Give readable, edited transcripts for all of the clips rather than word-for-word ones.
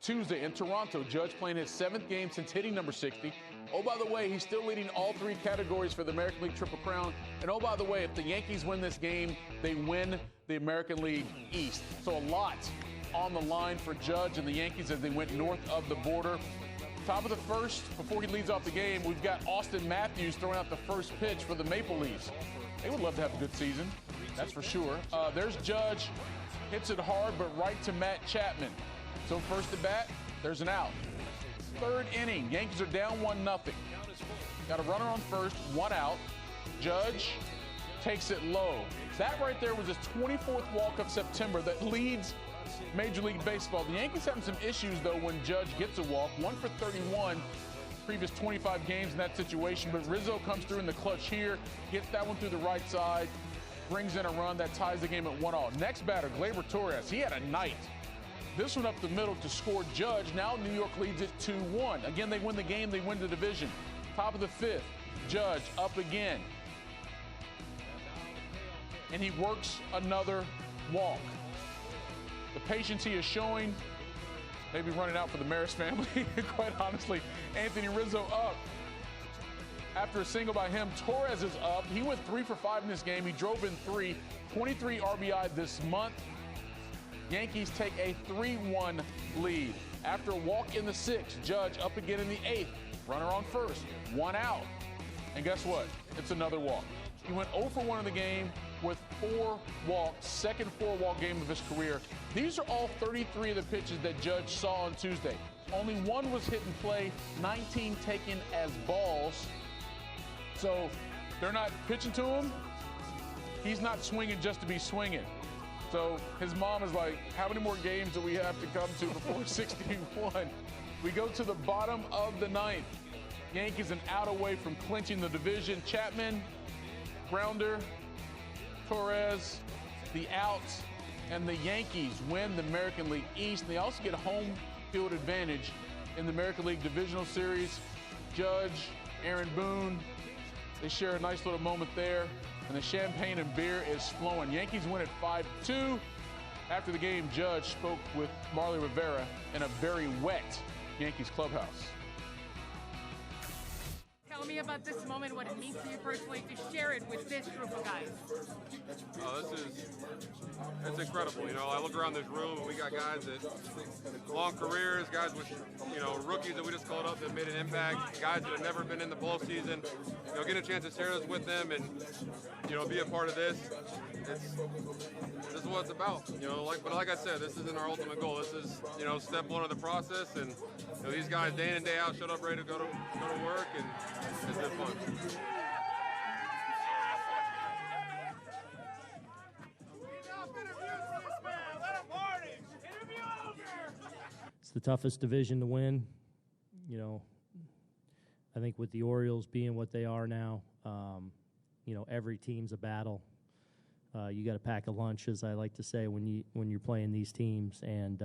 Tuesday in Toronto, Judge playing his 7th game since hitting number 60. Oh, by the way, he's still leading all 3 categories for the American League Triple Crown. And oh, by the way, if the Yankees win this game, they win the American League East. So a lot on the line for Judge and the Yankees as they went north of the border. Top of the first, before he leads off the game, we've got Austin Matthews throwing out the first pitch for the Maple Leafs. They would love to have a good season, that's for sure. There's Judge, hits it hard, but right to Matt Chapman. So first at bat, there's an out. 3rd inning, Yankees are down 1-0. Got a runner on first, 1 out. Judge takes it low. That right there was his 24th walk of September that leads Major League Baseball. The Yankees having some issues, though, when Judge gets a walk. 1 for 31, previous 25 games in that situation. But Rizzo comes through in the clutch here, gets that one through the right side, brings in a run that ties the game at 1-1. Next batter, Gleyber Torres. He had a night. This one up the middle to score Judge. Now New York leads it 2-1. Again, they win the game, they win the division. Top of the 5th, Judge up again. And he works another walk. The patience he is showing, maybe running out for the Maris family, quite honestly. Anthony Rizzo up. After a single by him, Torres is up. He went 3 for 5 in this game. He drove in 3, 23 RBI this month. Yankees take a 3-1 lead. After a walk in the 6th, Judge up again in the 8th. Runner on first, 1 out. And guess what? It's another walk. He went 0 for 1 in the game with 4 walks, second 4-walk game of his career. These are all 33 of the pitches that Judge saw on Tuesday. Only 1 was hit and play, 19 taken as balls. So they're not pitching to him. He's not swinging just to be swinging. So his mom is like, how many more games do we have to come to before 61? We go to the bottom of the 9th. Yankees an out away from clinching the division. Chapman, grounder, Torres, the outs, and the Yankees win the American League East. And they also get a home field advantage in the American League Divisional Series. Judge, Aaron Boone, they share a nice little moment there. And the champagne and beer is flowing. Yankees win at 5-2. After the game, Judge spoke with Marley Rivera in a very wet Yankees clubhouse. Tell me about this moment, what it means to you personally to share it with this group of guys. Oh, it's incredible. You know, I look around this room and we got guys that long careers, guys with, you know, rookies that we just called up that made an impact, guys that have never been in the postseason. You know, getting a chance to share this with them and, you know, be a part of this. This is what it's about. You know, but like I said, this isn't our ultimate goal. This is, you know, step 1 of the process. And you know, these guys day in and day out showed up ready to go to work, and it's been fun. It's the toughest division to win. You know, I think with the Orioles being what they are now, you know, every team's a battle. You got to pack a lunch, as I like to say, when you're playing these teams. And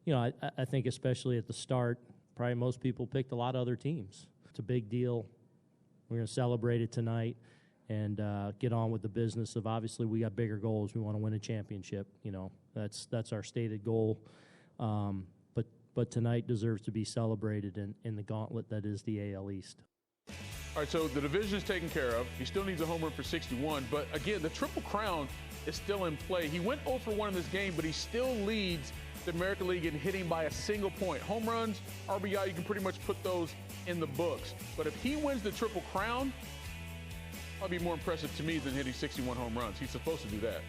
you know, I think especially at the start, probably most people picked a lot of other teams. It's a big deal. We're going to celebrate it tonight and get on with the business of, obviously, we got bigger goals. We want to win a championship. You know, that's our stated goal. But tonight deserves to be celebrated in the gauntlet that is the AL East. All right, so the division is taken care of. He still needs a home run for 61. But again, the Triple Crown is still in play. He went 0 for 1 in this game, but he still leads the American League in hitting by a single point. Home runs, RBI, you can pretty much put those in the books. But if he wins the Triple Crown, that'll be more impressive to me than hitting 61 home runs. He's supposed to do that.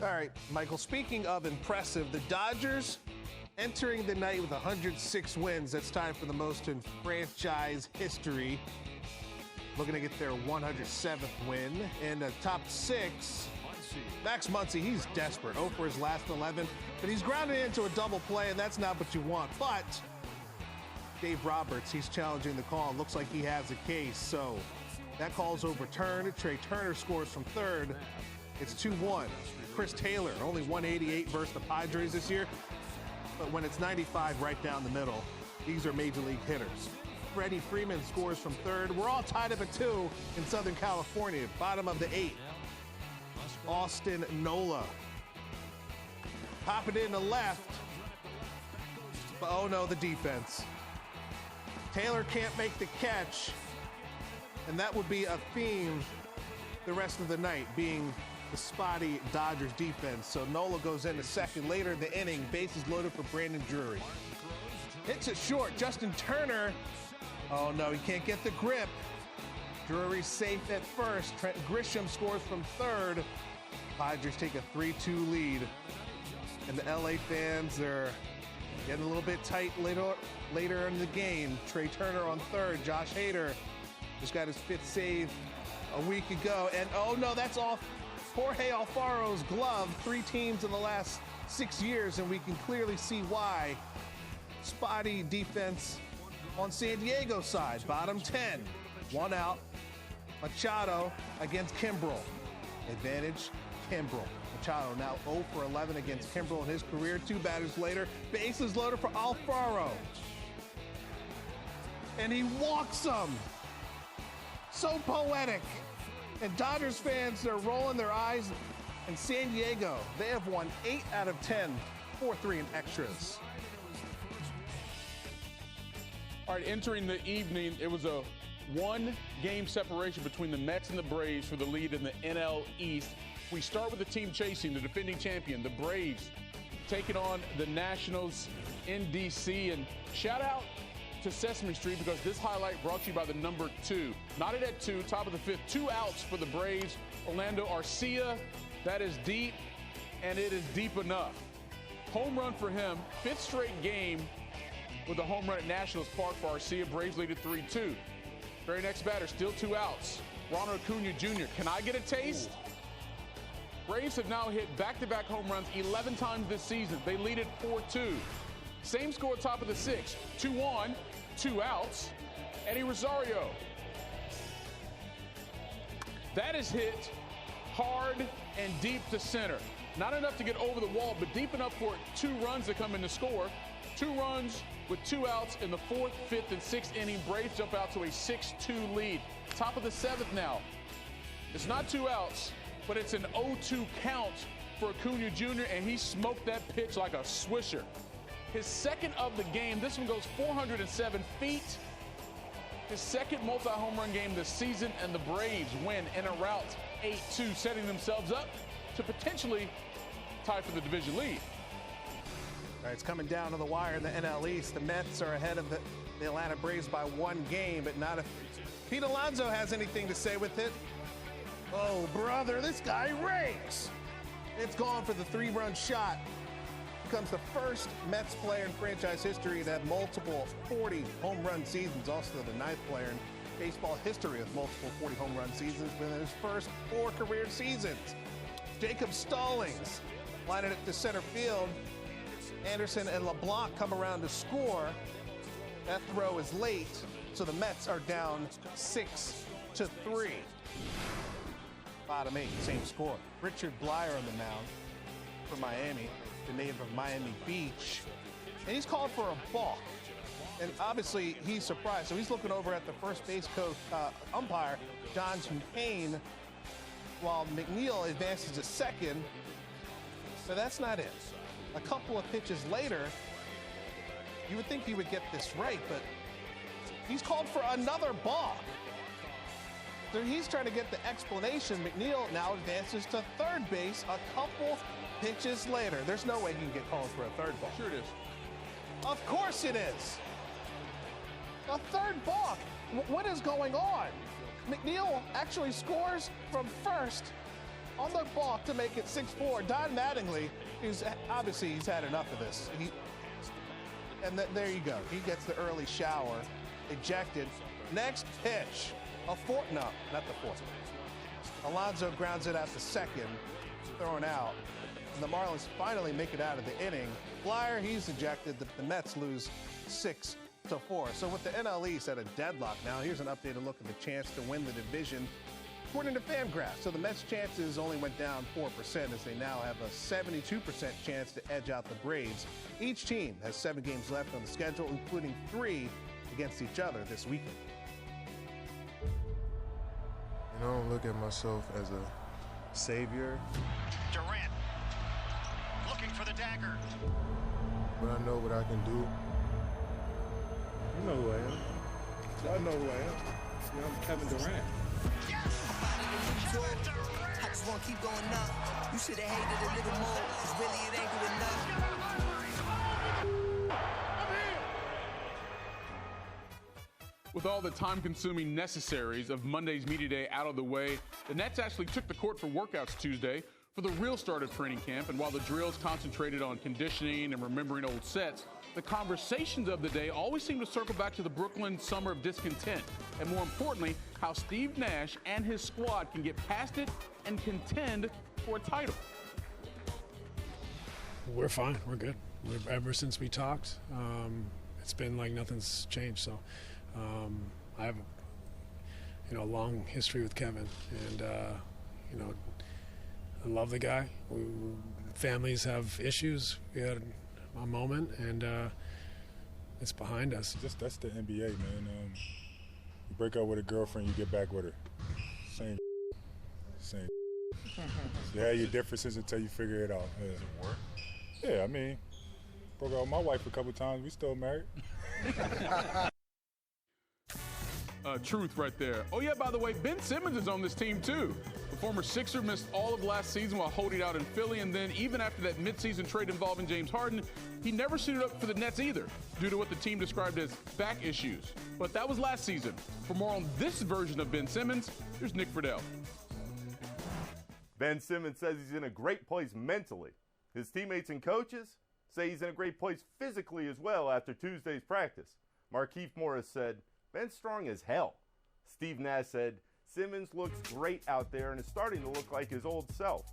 All right, Michael, speaking of impressive, the Dodgers entering the night with 106 wins. That's tied for the most in franchise history. Looking to get their 107th win. In the top 6, Max Muncy, he's desperate. 0 for his last 11, but he's grounded into a double play, and that's not what you want. But Dave Roberts, he's challenging the call. Looks like he has a case, so that call's overturned. Trey Turner scores from third. It's 2-1. Chris Taylor, only 188 versus the Padres this year. But when it's 95 right down the middle, these are major league hitters. Freddie Freeman scores from third. We're all tied up at 2 in Southern California, bottom of the 8th. Austin Nola. Pop it in the left. But oh no, the defense. Taylor can't make the catch, and that would be a theme the rest of the night, being the spotty Dodgers defense. So Nola goes into second. Later in the inning, bases loaded for Brandon Drury. Hits it short. Justin Turner. Oh no, he can't get the grip. Drury's safe at first. Trent Grisham scores from third. Dodgers take a 3-2 lead. And the LA fans are getting a little bit tight later in the game. Trey Turner on third. Josh Hader just got his 5th save a week ago. And oh no, that's off Jorge Alfaro's glove. 3 teams in the last 6 years, and we can clearly see why. Spotty defense on San Diego's side. Bottom 10. 1 out. Machado against Kimbrel. Advantage, Kimbrel. Machado now 0 for 11 against Kimbrel in his career. 2 batters later, bases loaded for Alfaro. And he walks him. So poetic. And Dodgers fans are rolling their eyes. In San Diego, they have won 8 out of 10, 4-3 in extras. All right, entering the evening, it was a 1-game separation between the Mets and the Braves for the lead in the NL East. We start with the team chasing the defending champion, the Braves, taking on the Nationals in D.C. And shout out to Sesame Street, because this highlight brought to you by the number 2. Knotted at 2, top of the 5th, 2 outs for the Braves. Orlando Arcia, that is deep, and it is deep enough. Home run for him, 5th straight game with a home run at Nationals Park for Arcia. Braves lead at 3-2. Very next batter, still 2 outs. Ronald Acuna Jr. Can I get a taste? Braves have now hit back-to-back home runs 11 times this season. They lead at 4-2. Same score, top of the 6th. 2-1, 2 outs. Eddie Rosario. That is hit hard and deep to center. Not enough to get over the wall, but deep enough for 2 runs to come in to score. 2 runs with 2 outs in the 4th, 5th, and 6th inning. Braves jump out to a 6-2 lead. Top of the 7th now. It's not 2 outs, but it's an 0-2 count for Acuna Jr., and he smoked that pitch like a swisher. His second of the game. This one goes 407 feet. His second multi-home run game this season, and the Braves win in a rout 8-2, setting themselves up to potentially tie for the division lead. All right, it's coming down to the wire in the NL East. The Mets are ahead of the Atlanta Braves by 1 game, but not if Pete Alonso has anything to say with it. Oh, brother, this guy rakes. It's gone for the 3-run shot. Becomes the first Mets player in franchise history to have multiple 40 home run seasons. Also the 9th player in baseball history with multiple 40 home run seasons within his first 4 career seasons. Jacob Stallings lining it to center field. Anderson and LeBlanc come around to score. That throw is late, so the Mets are down 6-3. Bottom 8, same score. Richard Blyer on the mound for Miami, the native of Miami Beach. And he's called for a balk. And obviously, he's surprised. So he's looking over at the first base coach, umpire, John Payne, while McNeil advances to second. But that's not it. A couple of pitches later, you would think he would get this right, but he's called for another balk. So he's trying to get the explanation. McNeil now advances to third base a couple pitches later. There's no way he can get called for a third balk. Sure it is. Of course it is. A third balk. What is going on? McNeil actually scores from first on the balk to make it 6-4. Don Mattingly, he's had enough of this. There you go. He gets the early shower, ejected. Next pitch. No, not the 4th. Alonso grounds it out to second, thrown out. And the Marlins finally make it out of the inning. Blyer, he's ejected. The Mets lose 6-4. So with the NL East at a deadlock now, here's an updated look at the chance to win the division. According to Fangraphs, so the Mets' chances only went down 4% as they now have a 72% chance to edge out the Braves. Each team has 7 games left on the schedule, including 3 against each other this weekend. I don't look at myself as a savior. Durant looking for the dagger. But I know what I can do. Y'all know who I am. Y'all know who I am. You know, I'm Kevin Durant. I just want to keep going up. You should have hated a little more, because really it ain't good enough. With all the time-consuming necessaries of Monday's media day out of the way, the Nets actually took the court for workouts Tuesday for the real start of training camp. And while the drills concentrated on conditioning and remembering old sets, the conversations of the day always seem to circle back to the Brooklyn summer of discontent. And more importantly, how Steve Nash and his squad can get past it and contend for a title. We're fine. We're good. Ever since we talked, it's been like nothing's changed. So I have, a long history with Kevin, and I love the guy. Families have issues. We had a moment, and it's behind us. That's the NBA, man. You break up with a girlfriend, you get back with her. Same. You have your differences until you figure it out. Yeah. Does it work? Yeah, I mean, broke up with my wife a couple times. We still married. Truth right there. Oh, yeah, by the way, Ben Simmons is on this team, too. The former Sixer missed all of last season while holding out in Philly, and then even after that midseason trade involving James Harden, he never suited up for the Nets either, due to what the team described as back issues. But that was last season. For more on this version of Ben Simmons, here's Nick Friedel. Ben Simmons says he's in a great place mentally. His teammates and coaches say he's in a great place physically as well after Tuesday's practice. Markieff Morris said, Ben's strong as hell. Steve Nash said, Simmons looks great out there and is starting to look like his old self.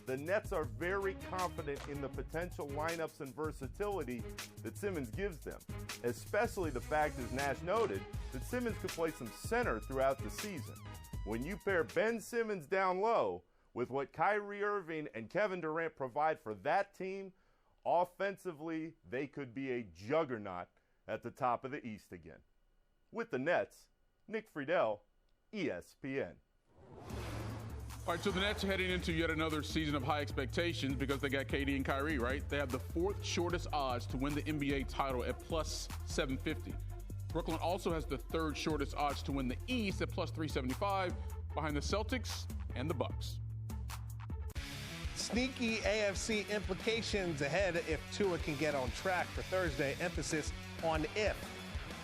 The Nets are very confident in the potential lineups and versatility that Simmons gives them, especially the fact, as Nash noted, that Simmons could play some center throughout the season. When you pair Ben Simmons down low with what Kyrie Irving and Kevin Durant provide for that team, offensively, they could be a juggernaut at the top of the East again. With the Nets, Nick Friedel, ESPN. All right, so the Nets are heading into yet another season of high expectations because they got KD and Kyrie, right? They have the fourth shortest odds to win the NBA title at plus 750. Brooklyn also has the third shortest odds to win the East at plus 375, behind the Celtics and the Bucks. Sneaky AFC implications ahead if Tua can get on track for Thursday. Emphasis on if.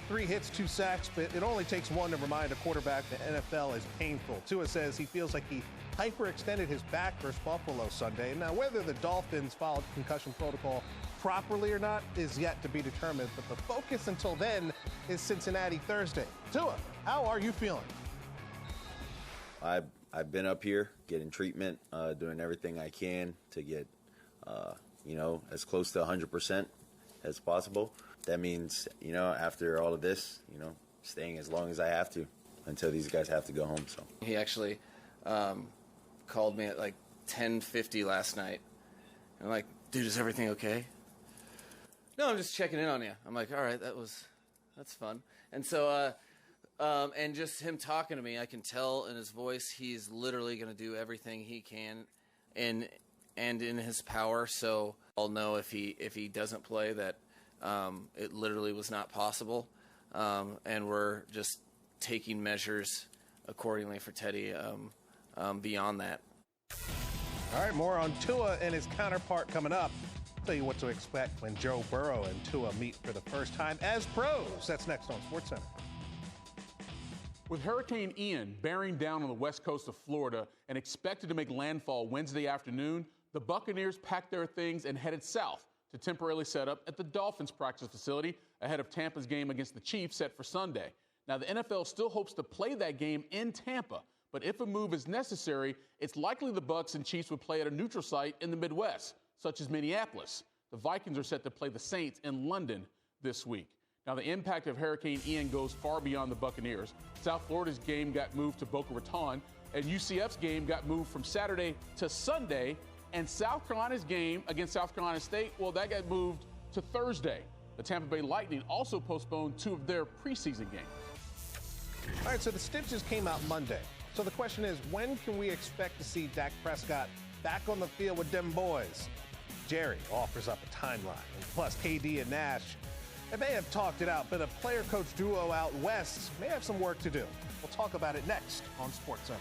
3 hits, 2 sacks, but it only takes one to remind a quarterback the NFL is painful. Tua says he feels like he hyperextended his back versus Buffalo Sunday. Now, whether the Dolphins followed concussion protocol properly or not is yet to be determined, but the focus until then is Cincinnati Thursday. Tua, how are you feeling? I've been up here getting treatment, doing everything I can to get, as close to 100% as possible. That means, after all of this, staying as long as I have to until these guys have to go home. So he actually called me at like 10:50 last night. I'm like, dude, is everything okay? No, I'm just checking in on you. I'm like, all right, that's fun. And so, and just him talking to me, I can tell in his voice he's literally going to do everything he can and in his power. So I'll know if he doesn't play that it literally was not possible. And we're just taking measures accordingly for Teddy beyond that. All right, more on Tua and his counterpart coming up. I'll tell you what to expect when Joe Burrow and Tua meet for the first time as pros. That's next on SportsCenter. With Hurricane Ian bearing down on the west coast of Florida and expected to make landfall Wednesday afternoon, the Buccaneers packed their things and headed south to temporarily set up at the Dolphins practice facility ahead of Tampa's game against the Chiefs set for Sunday. Now, the NFL still hopes to play that game in Tampa, but if a move is necessary, it's likely the Bucs and Chiefs would play at a neutral site in the Midwest, such as Minneapolis. The Vikings are set to play the Saints in London this week. Now, the impact of Hurricane Ian goes far beyond the Buccaneers. South Florida's game got moved to Boca Raton, and UCF's game got moved from Saturday to Sunday, and South Carolina's game against South Carolina State, well, that got moved to Thursday. The Tampa Bay Lightning also postponed 2 of their preseason games. All right, so the stitches came out Monday. So the question is, when can we expect to see Dak Prescott back on the field with them boys? Jerry offers up a timeline. And plus, KD and Nash They may have talked it out, but a player-coach duo out west may have some work to do. We'll talk about it next on SportsCenter.